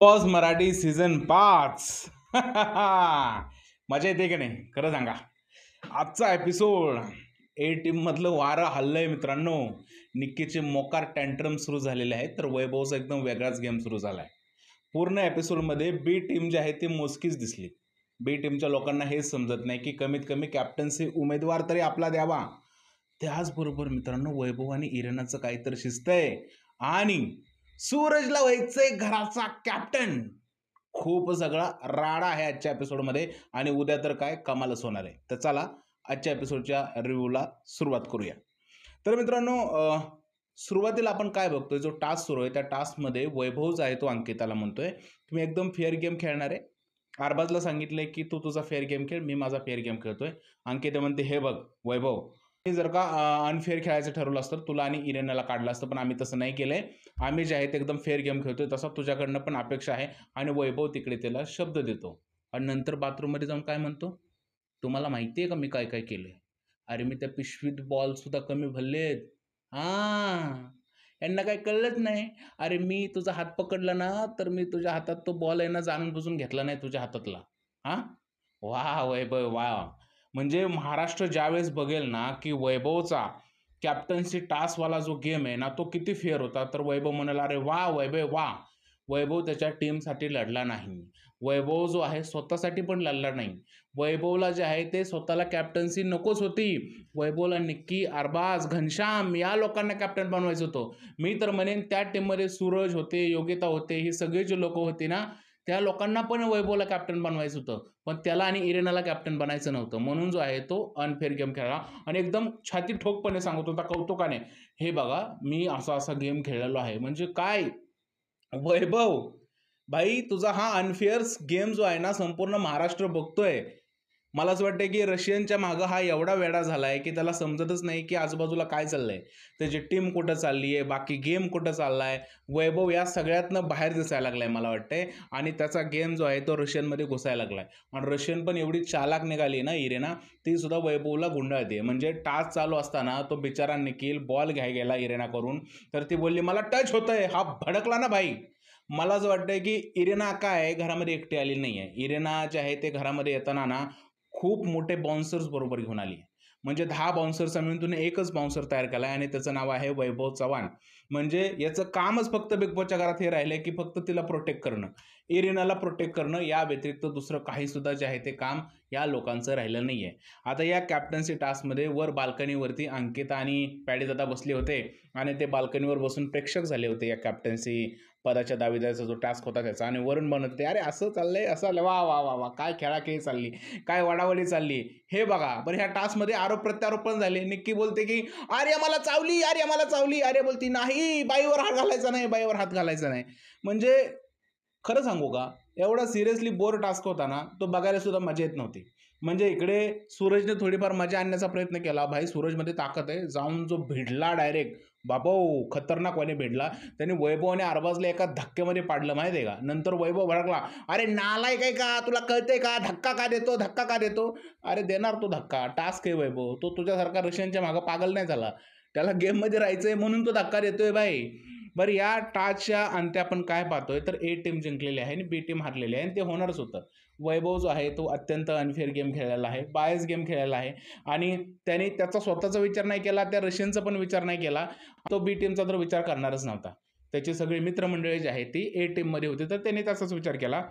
Pause Marathi season 5 मजा येते की नाही खरं सांगा. आजचा एपिसोड ए टीम मधलं वारं हल्लंय मित्रांनो. निक्कीचे मोकार टँट्रम सुरू झालेले आहेत तर वैभवचा एकदम वेगळाच गेम सुरू झालाय. पूर्ण एपिसोडमध्ये बी टीम जी आहे ती मोजकीच दिसली. बी टीमच्या लोकांना हेच समजत नाही की कमीत कमी कॅप्टन्सी उमेदवार तरी आपला द्यावा. त्याचबरोबर मित्रांनो वैभव आणि इरेनाचं काहीतरी शिस्तय आणि सूरजला व्हायचंय घराचा कॅप्टन. खूप सगळा राडा आहे आजच्या एपिसोडमध्ये आणि उद्या तर काय कमालच होणार आहे. तर चला आजच्या एपिसोडच्या रिव्ह्यूला सुरुवात करूया. तर मित्रांनो सुरुवातीला आपण काय बघतोय, जो टास्क सुरू आहे त्या टास्कमध्ये वैभव जो आहे तो अंकिताला म्हणतोय की मी एकदम फेअर गेम खेळणार आहे. अरबाजला सांगितलंय की तू तुझा फेअर गेम खेळ, मी माझा फेअर गेम खेळतोय. अंकिता म्हणते हे बघ वैभव, मी जर का अनफेअर खेळायचं ठरवलं असतं तुला आणि इरेनाला काढलं असतं, पण आम्ही तसं नाही केलंय. आम्ही जे आहे ते एकदम फेअर गेम खेळतोय, तसा तुझ्याकडनं पण अपेक्षा आहे. आणि वैभव तिकडे त्याला शब्द देतो आणि नंतर बाथरूममध्ये जाऊन काय म्हणतो, तुम्हाला माहिती आहे का मी काय काय केलंय? अरे मी त्या पिशवीत बॉल सुद्धा कमी भरलेत. हां, यांना काही कळलंच नाही. अरे मी तुझा हात पकडला ना तर मी तुझ्या हातात तो बॉल आहे ना जाणून बुजून घेतला नाही तुझ्या हातातला. हां, वा वैभव वा. म्हणजे महाराष्ट्र ज्यावेळेस बघेल ना की वैभवचा कॅप्टन्सी टास्कवाला जो गेम आहे ना तो किती फेअर होता, तर वैभव म्हणाला अरे वा वैभव वा. वैभव त्याच्या टीमसाठी लढला नाही. वैभव जो आहे स्वतःसाठी पण लढला नाही. वैभवला जे आहे ते स्वतःला कॅप्टन्सी नकोच होती. वैभवला निक्की, अरबाज, घनश्याम या लोकांना कॅप्टन बनवायचं होतं. मी तर म्हणेन त्या टीममध्ये सूरज होते, योगिता होते, ही सगळी जी लोक होती ना त्या लोकांना पण वैभवला कॅप्टन बनवायचं होतं, पण त्याला आणि इरेनाला कॅप्टन बनायचं नव्हतं. म्हणून जो आहे तो अनफेअर गेम खेळला आणि एकदम छाती ठोकपणे सांगत होता कौतुकाने, हे बघा मी असा असा गेम खेळलेलो आहे. म्हणजे काय वैभव भाई, तुझा हा अनफेअर गेम जो आहे ना संपूर्ण महाराष्ट्र बघतोय. मला असं वाटतं की रशियनच्या मागं हा एवढा वेडा झालाय की त्याला समजतच नाही की आजूबाजूला काय चाललंय, त्याची टीम कुठं चालली आहे, बाकी गेम कुठं चाललाय. वैभव या सगळ्यातनं बाहेर दिसायला लागलाय मला वाटतंय आणि त्याचा गेम जो आहे तो रशियनमध्ये घुसायला लागलाय. आणि रशियन पण एवढी चालाक निघाली ना इरेना, ती सुद्धा वैभवला गुंडाळते. म्हणजे टास्क चालू असताना तो बिचारा निखिल बॉल गेला इरेना करून, तर ती बोलली मला टच होतंय. हा भडकला ना भाई. मला असं वाटतंय की इरेना काय घरामध्ये एकटी आलेली नाही आहे. इरेना जे आहे ते घरामध्ये येताना ना खूप मोठे बाउन्सर्स बरोबर घेऊन आली. म्हणजे 10 बाउन्सर्सचा मिळून तिने एकच बाउन्सर तयार केला आणि त्याचं नाव आहे वैभव चव्हाण. म्हणजे याचं कामच फक्त बिग बॉसच्या घरात हे राहिलंय की फक्त तिला प्रोटेक्ट करणं, इरेनाला प्रोटेक्ट करणं. या व्यतिरिक्त दुसरं काही सुद्धा जे आहे ते काम या लोकांचं राहिलं नाहीये. आता या कॅप्टन्सी टास्कमध्ये वर बाल्कनीवरती अंकिता आणि पॅडी दादा बसले होते आणि ते बाल्कनीवर बसून प्रेक्षक झाले होते या कॅप्टन्सी पदाच्या दावेदाराचा जो टास्क होता त्याचा. आणि वरून म्हणत होते अरे असं चाललंय असं आलं, वा वा वा वा, काय खेळाखेळी चालली, काय वडावडी चालली. हे बघा बरं, ह्या टास्कमध्ये आरोप प्रत्यारोप पण झाले. निक्की बोलते की अरे मला चावली, अरे मला चावली. अरे बोलती नाही, बाईवर हात घालायचा नाही, बाईवर हात घालायचा नाही. म्हणजे खरं सांगू का, एवढा सिरियसली बोर टास्क होता ना तो बघायला सुद्धा मजा येत नव्हती. म्हणजे इकडे सूरजने थोडीफार मजा आणण्याचा प्रयत्न केला. भाई सूरजमध्ये ताकद आहे, जाऊन जो भिडला डायरेक्ट बाबा खतरनाकवाने भिडला. त्याने वैभव आणि अरबाजला एका धक्क्यामध्ये पाडलं माहिती आहे का. नंतर वैभव भडकला, अरे नालायक आहे का, तुला कळतंय का, धक्का का देतो, धक्का का देतो. अरे देणार तो धक्का, टास्क आहे वैभव. तो तुझ्यासारखा रशियनच्या मागं पागल नाही झाला, त्याला गेममध्ये राहायचंय म्हणून तो धक्का देतोय बाई. बरं, या टाचच्या अंती आपण काय पाहतोय तर ए टीम जिंकलेली आहे आणि बी टीम हारलेली आहे आणि ते होणारच होतं. वैभव जो आहे तो अत्यंत अनफेअर गेम खेळलेला आहे, बायस गेम खेळलेला आहे आणि त्याने त्याचा स्वतःचा विचार नाही केला, त्या रशियनचा पण विचार नाही केला. तो बी टीमचा तर विचार करणारच नव्हता. त्याची सगळी मित्रमंडळी जी आहे ती ए टीममध्ये होती, तर त्याने त्याचाच विचार केला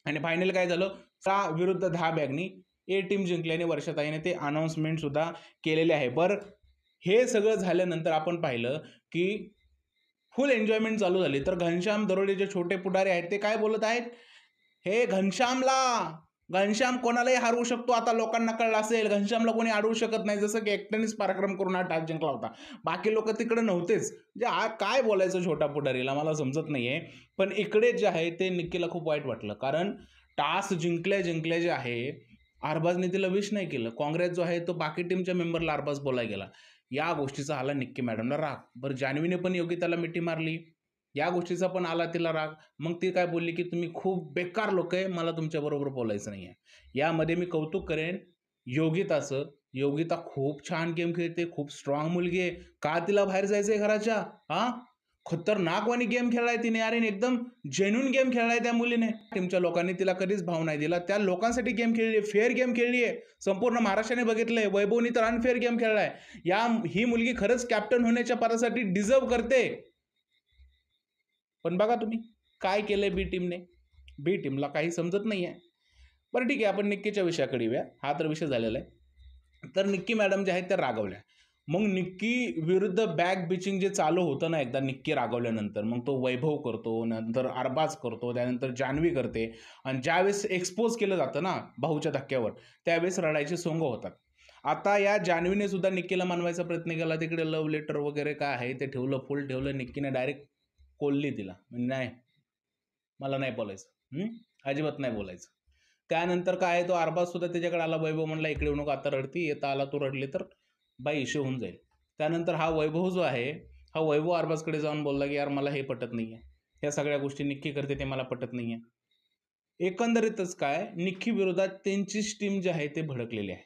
आणि फायनल काय झालं, 6 विरुद्ध 10 बॅगनी ए टीम जिंकली आणि वर्षाताईने ते अनाऊन्समेंट सुद्धा केलेले आहे. बरं, हे सगळं झाल्यानंतर आपण पाहिलं की फुल एन्जॉयमेंट चालू झाली. तर घनश्याम दरोडे जे छोटे पुढारी आहेत ते काय बोलत आहेत, हे घनश्याम कोणालाही हरवू शकतो. आता लोकांना कळलं असेल घनश्यामला कोणी अडवू शकत नाही. जसं की एकट्यानेच पराक्रम करून हा टास्क जिंकला होता, बाकी लोक तिकडे नव्हतेच. म्हणजे काय बोलायचं छोटा पुढारीला मला समजत नाहीये. पण इकडे जे आहे ते निक्कीला खूप वाईट वाटलं, कारण टास्क जिंकल्या जे आहे अरबाजने तिला विश नाही केलं. काँग्रेस जो आहे तो बाकी टीमच्या मेंबरला अरबाज बोलायला गेला. या गोष्टीचा आला निक्की मॅडमला राग. बरं, जान्हवीने पण योगिताला मिठी मारली, या गोष्टीचा पण आला तिला राग. मग ती काय बोलली की तुम्ही खूप बेकार लोक आहे, मला तुमच्याबरोबर बोलायचं नाही आहे. यामध्ये मी कौतुक करेन योगिताचं. योगिता खूप छान गेम खेळते, खूप स्ट्रॉंग मुलगी आहे. का तिला बाहेर जायचं आहे घराच्या? हां, खतरनाकवानी गेम खेळलाय तिने अरे, एकदम जेन्युइन गेम खेळलाय त्या मुलीने. टीमच्या लोकांनी तिला कधीच भाव नाही दिला. त्या लोकांसाठी गेम खेळली, फेअर गेम खेळली आहे. संपूर्ण महाराष्ट्राने बघितलंय. वैभवनी तर अनफेअर गेम खेळलाय. ही मुलगी खरंच कॅप्टन होण्याच्या पदासाठी डिझर्व करते. पण बघा तुम्ही काय केलंय बी टीमने. बी टीमला काही समजत नाहीये. बरं ठीक आहे, आपण निक्कीच्या विषयाकडे येऊया. हा तर विषय झालेला आहे. तर निक्की मॅडम ज्या आहेत त्या रागवल्या. मग निक्की विरुद्ध बॅक बिचिंग जे चालू होतं ना एकदा निक्की रागवल्यानंतर, मग तो वैभव करतो, नंतर अरबाज करतो, त्यानंतर जान्हवी करते. आणि ज्यावेळेस एक्सपोज केलं जातं ना भाऊच्या धक्क्यावर, त्यावेळेस रडायचे सोंग होतात. आता या जान्हवीने सुद्धा निक्कीला मानवायचा प्रयत्न केला. तिकडे लव्ह लेटर वगैरे काय आहे ते ठेवलं, फुल ठेवलं. निक्कीने डायरेक्ट कोल्ली तिला, नाही मला नाही बोलायचं, अजिबात नाही बोलायचं. त्यानंतर काय आहे, तो अरबाज सुद्धा त्याच्याकडे आला. वैभव म्हणला इकडे येऊ नको, आता रडती, येता आला तू रडली तर बाई इश्यू होऊन जाईल. त्यानंतर हा वैभव जो आहे, हा वैभव अरबाजकडे जाऊन बोलला की यार मला हे पटत नाहीये, ह्या सगळ्या गोष्टी निक्की करते ते मला पटत नाहीये. एकंदरीतच काय, निक्की विरोधात त्यांचीच टीम जी आहे ते भडकलेली आहे.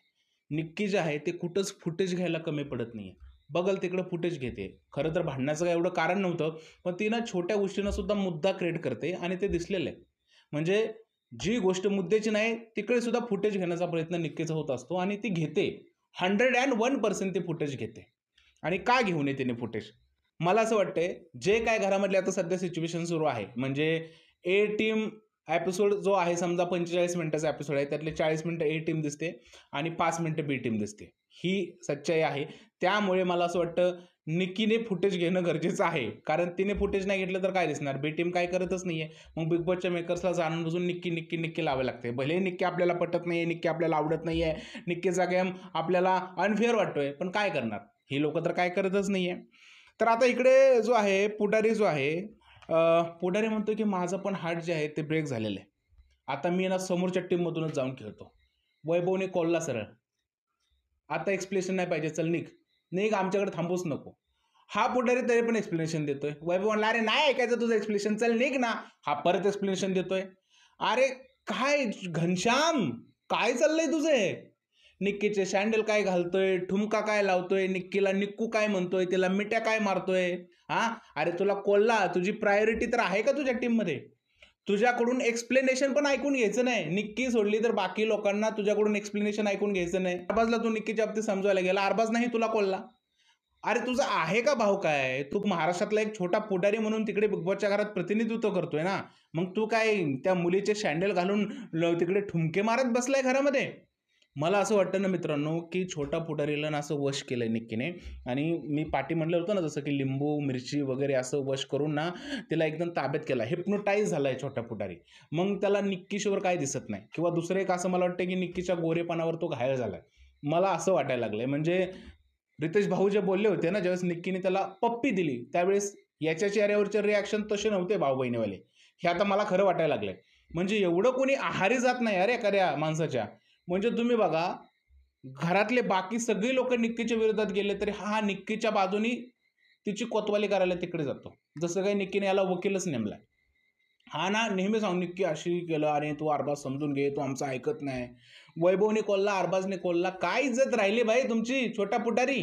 निक्की जे आहे ते कुठंच फुटेज घ्यायला कमी पडत नाहीये. बघल तिकडं फुटेज घेते. खरं तर भांडण्याचं काही एवढं कारण नव्हतं, पण ती ना छोट्या गोष्टींना सुद्धा मुद्दा क्रिएट करते आणि ते दिसलेलं आहे. म्हणजे जी गोष्ट मुद्द्याची नाही तिकडे सुद्धा फुटेज घेण्याचा प्रयत्न निक्कीचा होत असतो आणि ती घेते. 101% ती फुटेज घेते. आणि का घेऊ नये तिने फुटेज? मला असं वाटतंय, जे काय घरामधले आता सध्या सिच्युएशन सुरू आहे, म्हणजे ए टीम एपिसोड जो आहे समजा 45 मिनिटाचा एपिसोड आहे, त्यातले 40 मिनिटं ए टीम दिसते आणि 5 मिनिटं बी टीम दिसते. ही सच्चाई आहे. त्यामुळे मला असं वाटतं निक्कीने फुटेज घेणं गरजेचं आहे. कारण तिने फुटेज नाही घेतलं तर काय दिसणार? बी टीम काय करतच नाहीये. मग बिग बॉसच्या मेकर्सला जाणून बसून निक्की निक्की निक्की लावावी लागते. भले निक्की आपल्याला पटत नाहीये, निक्की आपल्याला आवडत नाहीये, निक्कीचा गेम आपल्याला अनफेअर वाटतोय, पण काय करणार? ही लोकं तर काय करतच नाहीये. तर आता इकडे जो आहे पुढारी जो आहे, पुढारी म्हणतो की माझं पण हार्ट जे आहे ते ब्रेक झालेलं आहे. आता मी ना समोरच्या टीममधूनच जाऊन खेळतो. वैभवने कॉलला सरळ, आता एक्सप्लेनेशन नाही पाहिजे, चल निघ, निघ आमच्याकडे थांबूच नको. हा पुढारी तरी पण एक्सप्लेनेशन देतोय. वैभव म्हणला अरे नाही ऐकायचं तुझं एक्सप्लेनेशन, चल निघ ना. हा परत एक्सप्लेनेशन देतोय. अरे काय घनश्याम, काय चाललंय तुझे? निक्कीचे सँडल काय घालतोय, ठुमका काय लावतोय, निक्कीला निक्कू काय म्हणतोय, तिला मिट्या काय मारतोय. हा अरे तुला कोल्हा, तुझी प्रायोरिटी तर आहे का तुझ्या टीममध्ये? तुझ्याकडून एक्सप्लेनेशन पण ऐकून घ्यायचं नाही. निक्की सोडली तर बाकी लोकांना तुझ्याकडून एक्सप्लेनेशन ऐकून घ्यायचं नाही. अरबाजला तू निक्कीच्या बाबतीत समजवायला गेला, अरबाज नाही तुला कोल्हा. अरे तुझं आहे का भाऊ काय? तू महाराष्ट्रातला एक छोटा पुढारी म्हणून तिकडे बिग बॉसच्या घरात प्रतिनिधित्व करतोय ना. मग तू काय त्या मुलीचे सँडल घालून तिकडे ठुमके मारत बसलाय घरामध्ये? मला असं वाटतं ना मित्रांनो, की छोटा पुढारीला ना असं वश केलंय निक्कीने. आणि मी पाठी म्हणलं होतं ना, जसं की लिंबू, मिरची वगैरे असं वश करून ना तिला एकदम ताब्यात केला. हिप्नोटाईज झालाय छोटा पुढारी. मग त्याला निक्कीशिवाय काय दिसत नाही. किंवा दुसरं एक असं मला वाटतं, की निक्कीच्या गोरेपणावर तो घायल झालाय. मला असं वाटायला लागलंय. म्हणजे रितेश भाऊ जे बोलले होते ना, ज्यावेळेस निक्कीने त्याला पप्पी दिली, त्यावेळेस याच्या चेहऱ्यावरचे रिॲक्शन तसे नव्हते भाऊ बहिणीवाले. हे आता मला खरं वाटायला लागलंय. म्हणजे एवढं कोणी आहारी जात नाही अरे एखाद्या माणसाच्या. म्हणजे तुम्ही बघा, घरातले बाकी सगळी लोक निक्कीच्या विरोधात गेले तरी हा निक्कीच्या बाजूनी तिची कोतवाली करायला तिकडे जातो. जसं काही निक्कीने याला वकीलच नेमलाय. हा ना नेहमी सांग निक्की अशी केलं, अरे तू अरबाज समजून घे, तू आमचं ऐकत नाही. वैभवने कोल्हा, अरबाजने कोल्हा, काय इज्जत राहिली भाई तुमची छोटा पुढारी?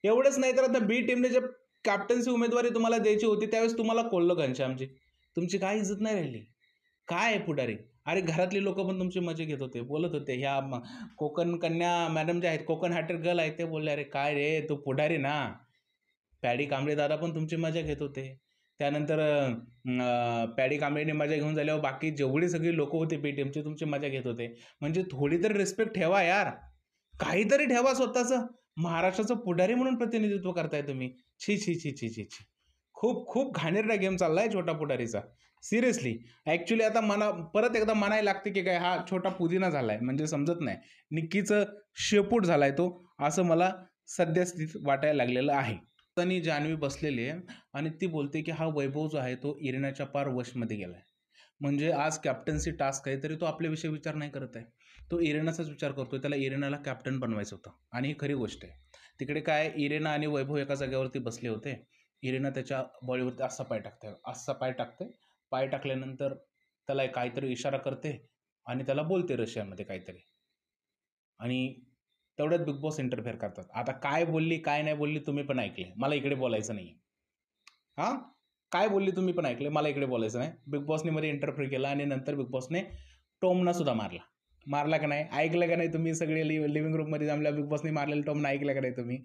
एवढंच नाही तर आता बी टीमने जे कॅप्टन्सी उमेदवारी तुम्हाला द्यायची होती त्यावेळेस तुम्हाला कोल्लं घनश्यामची. तुमची काय इज्जत नाही राहिली. काय आहे पुढारी? अरे घरातली लोक पण तुमची मजा घेत होते, बोलत होते. ह्या कोकण कन्या मॅडम ज्या आहेत, कोकण हार्टेड गर्ल आहेत, ते बोलले अरे काय रे तू पुढारी ना. पॅडी कांबळे दादा पण तुमची मजा घेत होते. त्यानंतर पॅडी कांबळेने मजा घेऊन झाल्यावर बाकी जेवढी सगळी लोक होती बी टीमची तुमची मजा घेत होते. म्हणजे थोडी तरी रिस्पेक्ट ठेवा यार. काहीतरी ठेवा स्वतःचं. महाराष्ट्राचं पुढारी म्हणून प्रतिनिधित्व करताय तुम्ही. छी छी छी छी छी छी. खूप खूप घाणेरडा गेम चाललाय छोटा पुढारीचा. सिरियसली. ॲक्च्युली आता मला परत एकदा म्हणायला लागते की काय हा छोटा पुदिना झालाय. म्हणजे समजत नाही. निक्कीचं शेपूट झालाय तो, असं मला सद्यस्थितीत वाटायला लागलेलं आहे. आणि जान्हवी बसलेली आहे आणि ती बोलते की हा वैभव जो आहे तो इरिनाच्या पार वशमध्ये गेलाय. म्हणजे आज कॅप्टन्सी टास्क आहे तरी तो आपल्याविषयी विचार नाही करत आहे. तो इरिनाचाच विचार करतोय. त्याला इरिनाला कॅप्टन बनवायचं होतं आणि ही खरी गोष्ट आहे. तिकडे काय इरिना आणि वैभव एका जागेवरती बसले होते. इरिना त्याच्या बॉडीवरती असा पाय टाकते, असा पाय टाकते. पाय टाकल्यानंतर त्याला काहीतरी इशारा करते आणि त्याला बोलते रशियामध्ये काहीतरी. आणि तेवढ्यात बिग बॉस इंटरफेअर करतात. आता काय बोलली, काय नाही बोलली तुम्ही पण ऐकले. मला इकडे बोलायचं नाही. हां? काय बोलली तुम्ही पण ऐकले, मला इकडे बोलायचं नाही. बिग बॉसने मध्ये इंटरफेअर केला आणि नंतर बिग बॉसने टॉमना सुद्धा मारला का नाही, ऐकलं का नाही तुम्ही सगळे लिव्हिंग रूममध्ये जमल्या बिग बॉसने मारलेलं टॉमना ऐकलं का नाही तुम्ही?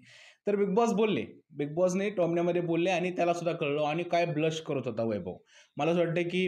तर बिग बॉस बोलले, बिग बॉसने टॉमण्यामध्ये बोलले आणि त्याला सुद्धा कळलं आणि काय ब्लश करत होता वैभव. मला असं वाटतं की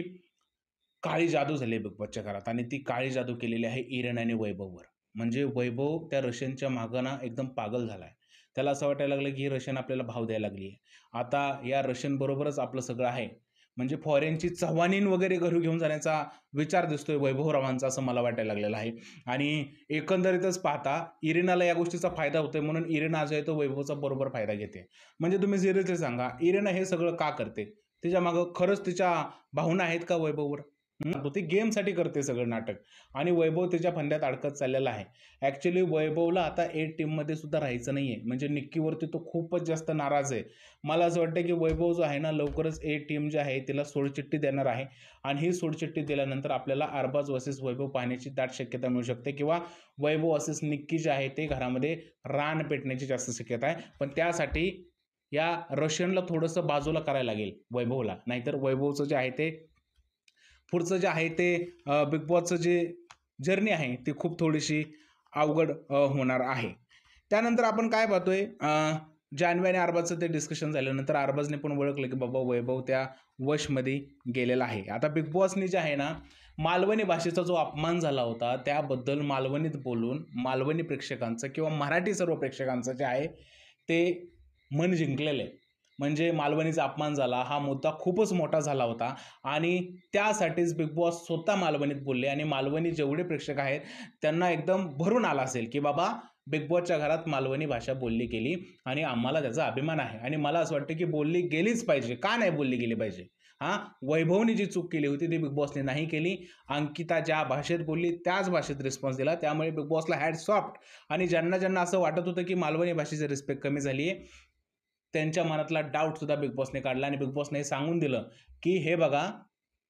काळी जादू झाली आहे बिग बॉसच्या घरात आणि ती काळी जादू केलेली आहे इरण आणि वैभववर. म्हणजे वैभव त्या रशियनच्या मागं ना एकदम पागल झाला आहे. त्याला असं वाटायला लागलं की ही रशियन आपल्याला भाव द्यायला लागली आहे. आता या रशियनबरोबरच आपलं सगळं आहे. म्हणजे फॉरेनची चव्हाणीन वगैरे घरी घेऊन जाण्याचा विचार दिसतोय वैभवरावांचा असं मला वाटायला लागलेलं आहे. आणि एकंदरीतच पाहता इरिनाला या गोष्टीचा फायदा होतोय म्हणून इरिना जो आहे तो वैभवचा बरोबर फायदा घेते. म्हणजे तुम्ही सिरियसली सांगा इरिना हे सगळं का करते? तिच्या मागं खरंच तिच्या भावना आहेत का वैभववर? ती गेमसाठी करते सगळं नाटक आणि वैभव त्याच्या फंद्यात अडकत चाललेला आहे. ॲक्च्युअली वैभवला आता ए टीममध्ये सुद्धा राहायचं नाहीये. म्हणजे निक्कीवरती तो खूपच जास्त नाराज आहे. मला असं वाटतं की वैभव जो आहे ना लवकरच ए टीम जी आहे तिला सोडचिठ्ठी देणार आहे आणि ही सोडचिठ्ठी दिल्यानंतर आपल्याला अरबाज वर्सेस वैभव पाहण्याची दाट शक्यता मिळू शकते किंवा वैभव वर्सेस निक्की जे आहे ते घरामध्ये रान पेटण्याची जास्त शक्यता आहे. पण त्यासाठी या रशियनला थोडंसं बाजूला करायला लागेल वैभवला. नाहीतर वैभवचं जे आहे ते पुढचं जे आहे ते बिग बॉसचं जे जर्नी आहे ती खूप थोडीशी अवघड होणार आहे. त्यानंतर आपण काय पाहतोय जान्हवी आणि अरबाजचं ते डिस्कशन झाल्यानंतर अरबाजने पण ओळखलं की बाबा वैभव त्या वशमध्ये गेलेला आहे. आता बिग बॉसनी जे आहे ना मालवणी भाषेचा जो अपमान झाला होता त्याबद्दल मालवणीत बोलून मालवणी प्रेक्षकांचं किंवा मराठी सर्व प्रेक्षकांचं जे आहे ते मन जिंकलेलं आहे. म्हणजे मालवणीचा अपमान झाला हा मुद्दा खूपच मोठा झाला होता आणि त्यासाठीच बिग बॉस स्वतः मालवणीत बोलले आणि मालवणी जेवढे प्रेक्षक आहेत त्यांना एकदम भरून आला असेल की बाबा बिग बॉसच्या घरात मालवणी भाषा बोलली गेली आणि आम्हाला त्याचा अभिमान आहे आणि मला असं वाटतं की बोलली गेलीच पाहिजे. का नाही बोलली गेली पाहिजे? हां, वैभवने जी चूक केली होती ती बिग बॉसने नाही केली. अंकिता ज्या भाषेत बोलली त्याच भाषेत रिस्पॉन्स दिला. त्यामुळे बिग बॉसला हॅट्स ऑफ. आणि ज्यांना असं वाटत होतं की मालवणी भाषेची रिस्पेक्ट कमी झाली आहे त्यांच्या मनातला डाऊट सुद्धा बिग बॉसने काढला आणि बिग बॉसने हे सांगून दिलं की हे बघा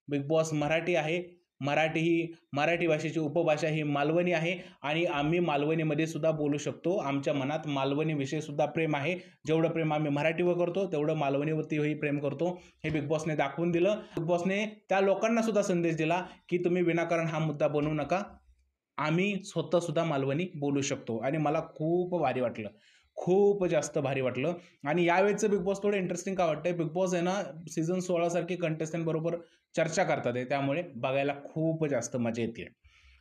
बिग बॉस मराठी आहे. मराठी भाषेची उपभाषा ही मालवणी आहे आणि आम्ही मालवणीमध्ये सुद्धा बोलू शकतो. आमच्या मनात मालवणीविषयी सुद्धा प्रेम आहे. जेवढं प्रेम आम्ही मराठीवर करतो तेवढं मालवणीवरतीही प्रेम करतो. हे बिग बॉसने दाखवून दिलं. बिग बॉसने त्या लोकांना सुद्धा संदेश दिला की तुम्ही विनाकारण हा मुद्दा बनवू नका. आम्ही स्वतः सुद्धा मालवणी बोलू शकतो आणि मला खूप भारी वाटलं. खूप जास्त भारी वाटलं आणि यावेळेचं बिग बॉस थोडं इंटरेस्टिंग का वाटतंय बिग बॉस आहे ना सीझन 16 सारखी कंटेस्टंट बरोबर चर्चा करतात आहे त्यामुळे बघायला खूप जास्त मजा येते.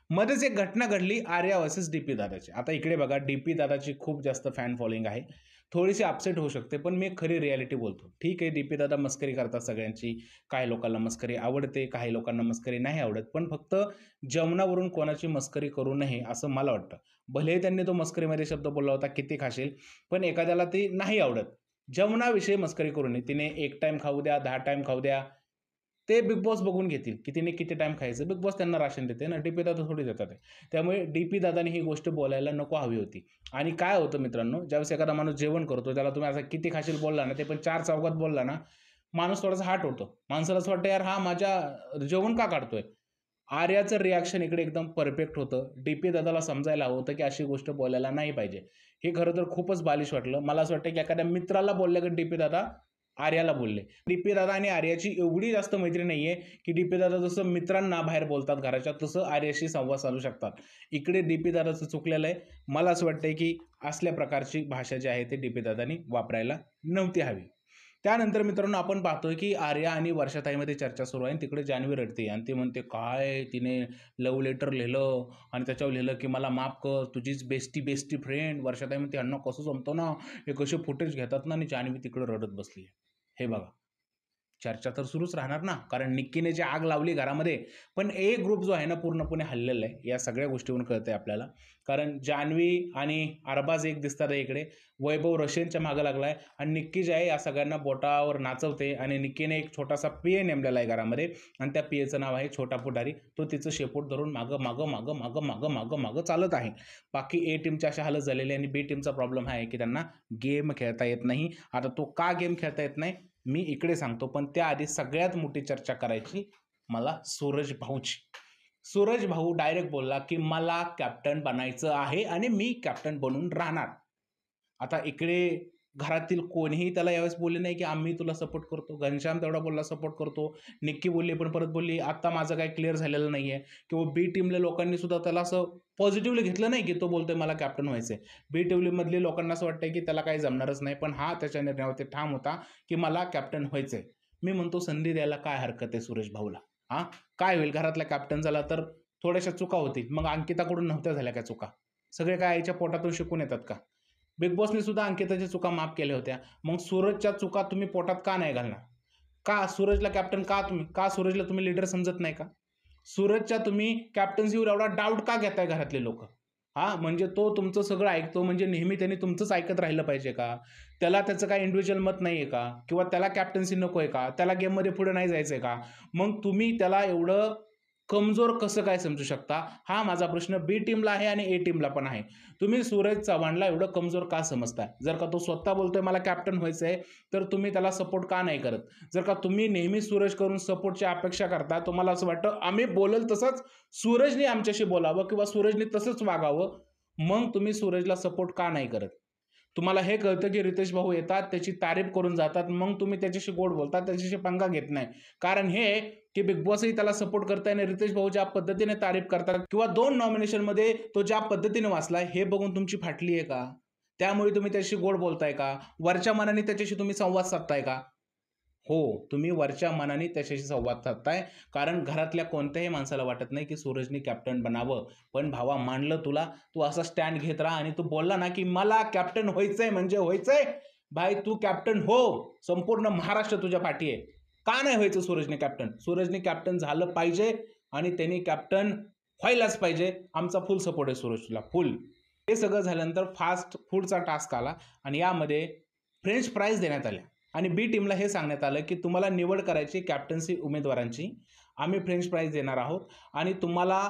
मध्येच एक घटना घडली आर्या वर्सेस डीपी दादाची. आता इकडे बघा डीपी दादाची खूप जास्त फॅन फॉलोइंग आहे. थोडीशी अपसेट होऊ शकते पण मी खरी रियालिटी बोलतो. ठीक आहे डीपी दादा मस्करी करतात सगळ्यांची. काही लोकांना मस्करी आवडते, काही लोकांना मस्करी नाही आवडत. पण फक्त जेवणावरून कोणाची मस्करी करू नये असं मला वाटतं. भलेही त्यांनी तो मस्करीमध्ये शब्द बोलला होता किती खाशील, पण एखाद्याला ती नाही आवडत. जेवणाविषयी मस्करी करू नये. तिने 1 टाईम खाऊ द्या, 10 टाईम खाऊ द्या. ते बिग बॉस बघून घेतील की तिने किती टाईम खायचं. बिग बॉस त्यांना राशन देते ना, डी-पी दादा थोडी देतात आहे. त्यामुळे डी-पी दादाने ही गोष्ट बोलायला नको हवी होती. आणि काय होतं मित्रांनो, ज्यावेळेस एखादा माणूस जेवण करतो, त्याला तुम्ही असं किती खाशील बोलला ना, ते पण 4 चौघात बोलला ना, माणूस थोडासा हर्ट होतो. माणसाला असं वाटतं, यार हा माझ्या जेवण का काढतोय? आर्याचं रिएक्शन इकडे एकदम परफेक्ट होतं. डी-पी दादाला समजायला हवं होतं की अशी गोष्ट बोलायला नाही पाहिजे. हे खरं तर खूपच बालिश वाटलं. मला असं वाटतं की एखाद्या मित्राला बोलल्यागत डी-पी दादा आर्याला बोलले. डी-पी दादा आणि आर्याची एवढी जास्त मैत्री नाहीये, की डी-पी दादा जसं मित्रांना बाहेर बोलतात घराच्या, तसं आर्याशी संवाद साधू शकतात. इकडे डी-पी दादाचं चुकलेलं आहे. मला असं वाटतंय, की असल्या प्रकारची भाषा जी आहे ती डी-पी दादांनी वापरायला नव्हती हवी. त्यानंतर मित्रांनो आपण पाहतोय, की आर्या आणि वर्षाताईमध्ये चर्चा सुरू आहे आणि तिकडे जान्हवी रडते आणि ती म्हणते, "काय तिने लव्ह लेटर लिहिलं आणि त्याच्यावर लिहिलं, की मला माफ कर, तुझीच बेस्टी फ्रेंड." वर्षाताई म्हणते, "ह्यांना कसं जमतं ना, हे कसे फुटेज घेतात ना." आणि जान्हवी तिकडे रडत बसली आहे. हे बघा. चर्चा तर सुरूच राहणार ना, कारण निक्कीने जी आग लावली घरामध्ये, पण एक ग्रुप जो आहे ना पूर्णपणे हललेला आहे. या सगळ्या गोष्टीवरून कळतंय आपल्याला. कारण जान्हवी आणि अरबाज एक दिसतात आहे इकडे. वैभव रशियनच्या मागे लागलाय आणि निक्की जी आहे या सगळ्यांना बोटावर नाचवते आणि निक्कीने एक छोटासा पीए नेमलेला आहे घरामध्ये आणि त्या पीएचं नाव आहे छोटा पुढारी. तो तिचं शेपूट धरून मागं चालत आहे. बाकी ए टीमच्या अशा हालत झालेली आणि बी टीमचा प्रॉब्लेम हा आहे, की त्यांना गेम खेळता येत नाही. आता तो का गेम खेळता येत नाही मी इकडे सांगतो, पण त्याआधी सगळ्यात मोठी चर्चा करायची मला सूरज भाऊची. सूरज भाऊ डायरेक्ट बोलला, की "मला कॅप्टन बनायचं आहे आणि मी कॅप्टन बनून राहणार." आता इकडे घरातील कोणीही त्याला यावेळेस बोलले नाही की आम्ही तुला सपोर्ट करतो. घनश्याम तेवढा बोलला सपोर्ट करतो. निक्की बोलली, पण परत बोलली आता माझं काही क्लिअर झालेलं नाहीये. किंवा बी टीमल्या लोकांनी सुद्धा त्याला असं पॉझिटिव्हली घेतलं नाही की तो बोलतोय मला कॅप्टन व्हायचंय. बी टीममधले लोकांना असं वाटतंय की त्याला काही जमणारच नाही, पण हा त्याच्या निर्णयावरती ठाम होता की मला कॅप्टन व्हायचंय. मी म्हणतो संधी द्यायला काय हरकत आहे सुरेश भाऊला. हां, काय होईल घरातला कॅप्टन झाला तर थोड्याशा चुका होतील. मग अंकिताकडून नव्हत्या झाल्या का चुका? सगळे काय आईच्या पोटातून शिकून येतात का? बिग बॉसने सुद्धा अंकिताच्या चुका माफ केल्या होत्या. मग सूरजच्या चुका तुम्ही पोटात का नाही घालणार? का सूरजला कॅप्टन का सूरजला तुम्ही लीडर समजत नाही का? सूरजच्या तुम्ही कॅप्टन्सीवर एवढा डाऊट का घेताय घरातले लोकं? हां, म्हणजे तो तुमचं सगळं ऐकतो म्हणजे नेहमी त्याने तुमचंच ऐकत राहिलं पाहिजे का? त्याला त्याचं काही इंडिव्हिज्युअल मत नाहीये का? किंवा त्याला कॅप्टन्सी नकोय का? त्याला गेममध्ये पुढे नाही जायचंय का? मग तुम्ही त्याला एवढं कमजोर कसं काय समजू शकता? हा माझा प्रश्न बी टीमला आहे आणि ए टीमला पण आहे. तुम्ही सूरज चव्हाणला एवढं कमजोर का समजताय? जर का तो स्वतः बोलतोय मला कॅप्टन व्हायचंय, तर तुम्ही त्याला सपोर्ट का नाही करत? जर का तुम्ही नेहमी सूरजकडून सपोर्टची अपेक्षा करता, तुम्हाला असं वाटतं आम्ही बोलल तसंच सूरजने आमच्याशी बोलावं किंवा सूरजने तसंच वागावं, मग तुम्ही सूरजला सपोर्ट का नाही करत? तुम्हाला हे कळतं की रितेश भाऊ येतात, त्याची तारीफ करून जातात, मग तुम्ही त्याच्याशी गोड बोलतात, त्याच्याशी पंगा घेत नाही. कारण हे की बिग बॉसही त्याला सपोर्ट करताय आणि रितेश भाऊ ज्या पद्धतीने तारीफ करतात किंवा 2 नॉमिनेशनमध्ये तो ज्या पद्धतीने वाचलाय, हे बघून तुमची फाटली आहे का? त्यामुळे तुम्ही त्याच्याशी गोड बोलताय का? वरच्या मनाने त्याच्याशी तुम्ही संवाद साधताय का? हो, तुम्ही वरच्या मनाने त्याच्याशी संवाद साधताय. कारण घरातल्या कोणत्याही माणसाला वाटत नाही, की सूरजने कॅप्टन बनावं. पण भावा मानलं तुला, तू असा स्टँड घेत राहा आणि तू बोलला ना, की मला कॅप्टन व्हायचंय म्हणजे व्हायचंय. भाई तू कॅप्टन हो. संपूर्ण महाराष्ट्र तुझ्या पाठी आहे. का नाही व्हायचं सूरजने कॅप्टन? सूरजने कॅप्टन झालं पाहिजे आणि त्यांनी कॅप्टन व्हायलाच पाहिजे. आमचा फुल सपोर्ट आहे सूरज तुला, फुल. हे सगळं झाल्यानंतर फास्ट फूडचा टास्क आला आणि यामध्ये फ्रेंच फ्राईज देण्यात आल्या. आणि बी टीमला हे सांगण्यात आलं की तुम्हाला निवड करायची कॅप्टन्सी उमेदवारांची. आम्ही फ्रेंच फ्राईज देणार आहोत आणि तुम्हाला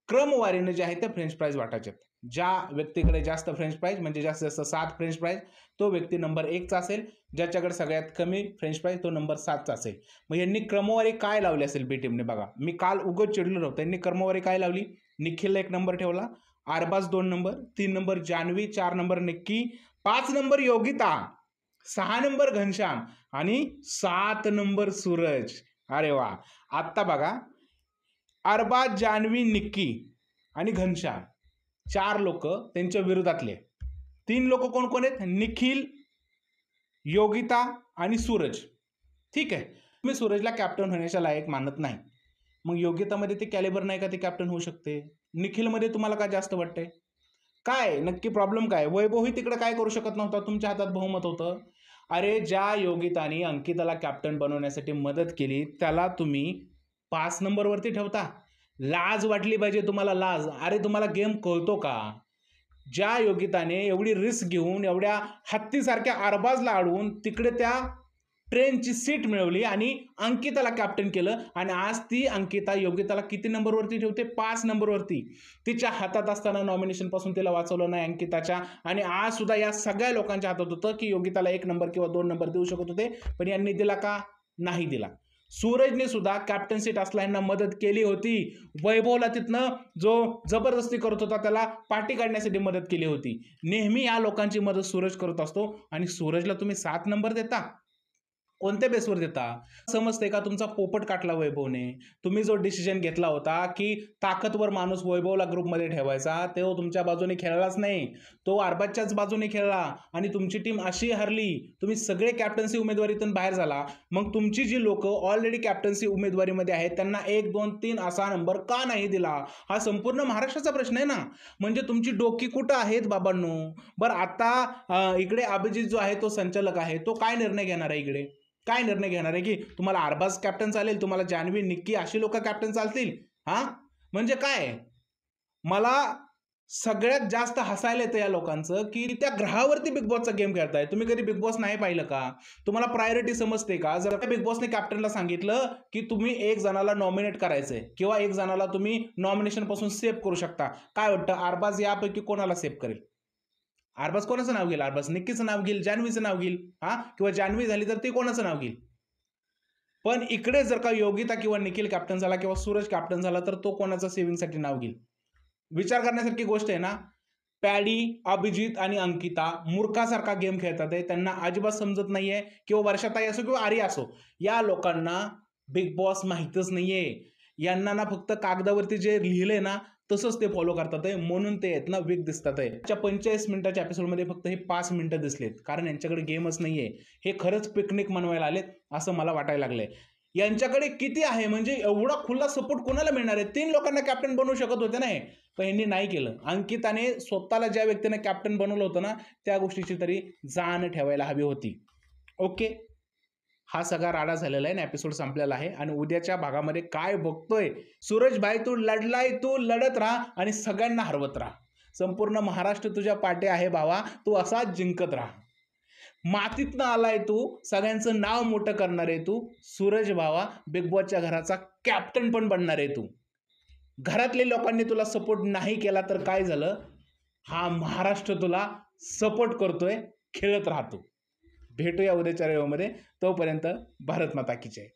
क्रमवारीने जे आहे ते फ्रेंच फ्राईज वाटायचे आहेत. ज्या व्यक्तीकडे जास्त फ्रेंच फ्राईज म्हणजे जास्तीत जास्त 7 फ्रेंच फ्राईज तो व्यक्ती नंबर 1चा असेल. ज्याच्याकडे सगळ्यात कमी फ्रेंच फ्राईज तो नंबर 7चा असेल. मग यांनी क्रमवारी काय लावली असेल बी टीमने बघा. मी काल उगाच चिडलो नव्हतो. यांनी क्रमवारी काय लावली? निखिलला 1 नंबर ठेवला, Arbaaz 2 number, 3 number Janhavi, 4 number Nikki, 5 number Yogita, 6 number Ghanshyam आणि 7 नंबर सूरज. अरे वा. आत्ता बघा अरबाज, जान्हवी, निक्की आणि घनश्याम 4 लोक त्यांच्या विरोधातले. 3 लोक कोण कोण आहेत? निखिल, योगिता आणि सूरज. ठीक आहे. तुम्ही सूरजला कॅप्टन होण्याच्या लायक मानत नाही. मग योगितामध्ये ते कॅलिबर नाही का ते कॅप्टन होऊ शकते? निखिलमध्ये तुम्हाला का जास्त वाटतंय? काय नक्की प्रॉब्लेम काय? वैभवही तिकडे काय करू शकत नव्हता, तुमच्या हातात बहुमत होतं. अरे ज्या योगिताने अंकिताला कॅप्टन बनवण्यासाठी मदत केली त्याला तुम्ही 5 नंबरवरती ठेवता. लाज वाटली पाहिजे तुम्हाला, लाज. अरे तुम्हाला गेम कळतो का? ज्या योगिताने एवढी रिस्क घेऊन एवढ्या हत्तीसारख्या अरबाजला अडवून तिकडे त्या ट्रेनची सीट मिळवली आणि अंकिताला कॅप्टन केलं आणि आज ती अंकिता योगिताला किती नंबरवरती ठेवते? 5 नंबरवरती. तिच्या हातात असताना नॉमिनेशन पासून तिला वाचवलं नाही अंकिताच्या. आणि आज सुद्धा या सगळ्या लोकांच्या हातात होतं की योगिताला 1 नंबर किंवा 2 नंबर देऊ शकत होते, पण यांनी दिला का? नाही दिला. सूरजने सुद्धा कॅप्टन सीट असला यांना मदत केली होती. वैभवला तिथनं जो जबरदस्ती करत होता त्याला पाठी काढण्यासाठी मदत केली होती. नेहमी या लोकांची मदत सूरज करत असतो आणि सूरजला तुम्ही 7 नंबर देता. कोणत्या बेसवर देता? समजते का तुमचा पोपट काटला वैभवने? तुम्ही जो डिसिजन घेतला होता की ताकदवर माणूस वैभवला ग्रुपमध्ये ठेवायचा, तो तुमच्या बाजूने खेळलाच नाही. तो अरबाजच्याच बाजूने खेळला आणि तुमची टीम अशी हरली. तुम्ही सगळे कॅप्टन्सी उमेदवारीतून बाहेर झाला. मग तुमची जी लोकं ऑलरेडी कॅप्टन्सी उमेदवारीमध्ये आहेत त्यांना 1, 2, 3 असा नंबर का नाही दिला? हा संपूर्ण महाराष्ट्राचा प्रश्न आहे ना. म्हणजे तुमची डोकी कुठं आहेत बाबांनो? बरं आता इकडे अभिजित जो आहे तो संचालक आहे, तो काय निर्णय घेणार आहे इकडे? काय निर्णय घेणार आहे की तुम्हाला अरबाज कॅप्टन चालेल, तुम्हाला जान्हवी, निक्की अशी लोक कॅप्टन चालतील? हा म्हणजे काय? मला सगळ्यात जास्त हसायला येतं या लोकांचं की त्या ग्रहावरती बिग बॉसचा गेम खेळताय. तुम्ही कधी बिग बॉस नाही पाहिलं का? तुम्हाला प्रायोरिटी समजते का? जर बिग बॉसने कॅप्टनला सांगितलं की तुम्ही 1 जणाला नॉमिनेट करायचंय किंवा 1 जणाला तुम्ही नॉमिनेशन पासून सेव्ह करू शकता, काय वाटतं अरबाज यापैकी कोणाला सेव्ह करेल? अरबाज कोणाचं नाव घेईल? अरबाज निक्कीचं नाव घेईल, जान्हवीचं नाव घेईल. किंवा जान्हवी झाली तर ती कोणाचं नाव घेईल? पण इकडे जर का योगिता किंवा निखिल कॅप्टन झाला किंवा सूरज कॅप्टन झाला तर तो कोणाचं सेव्हिंगसाठी नाव घेईल? विचार करण्यासारखी गोष्ट आहे ना. पॅडी, अभिजित आणि अंकिता मूर्खासारखा गेम खेळतात आहे. त्यांना अजिबात समजत नाहीये किंवा वर्षाताई असो किंवा आर्या असो, या लोकांना बिग बॉस माहीतच नाहीये. यांना ना फक्त कागदावरती जे लिहिलंय ना तसंच ते फॉलो करतात आहे, म्हणून ते आहेत ना वीक दिसतात आहे. 45 मिनिटाच्या एपिसोडमध्ये फक्त हे 5 मिनिटं दिसलेत, कारण यांच्याकडे गेमच नाहीये. हे खरंच पिकनिक मनवायला आलेत असं मला वाटायला लागलंय. यांच्याकडे किती आहे, म्हणजे एवढा खुला सपोर्ट कोणाला मिळणार आहे? 3 लोकांना कॅप्टन बनवू शकत होते ना हे, पण यांनी नाही केलं. अंकिताने स्वतःला ज्या व्यक्तीने कॅप्टन बनवलं होतं ना त्या गोष्टीची तरी जाण ठेवायला हवी होती. ओके, हा सगळा राडा झालेला आहे ना, एपिसोड संपलेला आहे. आणि उद्याच्या भागामध्ये काय बघतोय, सूरज भाई तू लढलाय, तू लढत राहा आणि सगळ्यांना हरवत राहा. संपूर्ण महाराष्ट्र तुझ्या पाठी आहे भावा, तू असाच जिंकत राहा. मातीतनं आलाय तू, सगळ्यांचं नाव मोठं करणार आहे तू. सूरज भावा बिग बॉसच्या घराचा कॅप्टन पण बनणार आहे तू. घरातले लोकांनी तुला सपोर्ट नाही केला तर काय झालं, हा महाराष्ट्र तुला सपोर्ट करतोय. खेळत राहतो. भेटूया उद्याच्या रेडिओमध्ये. तोपर्यंत भारत माता की जय.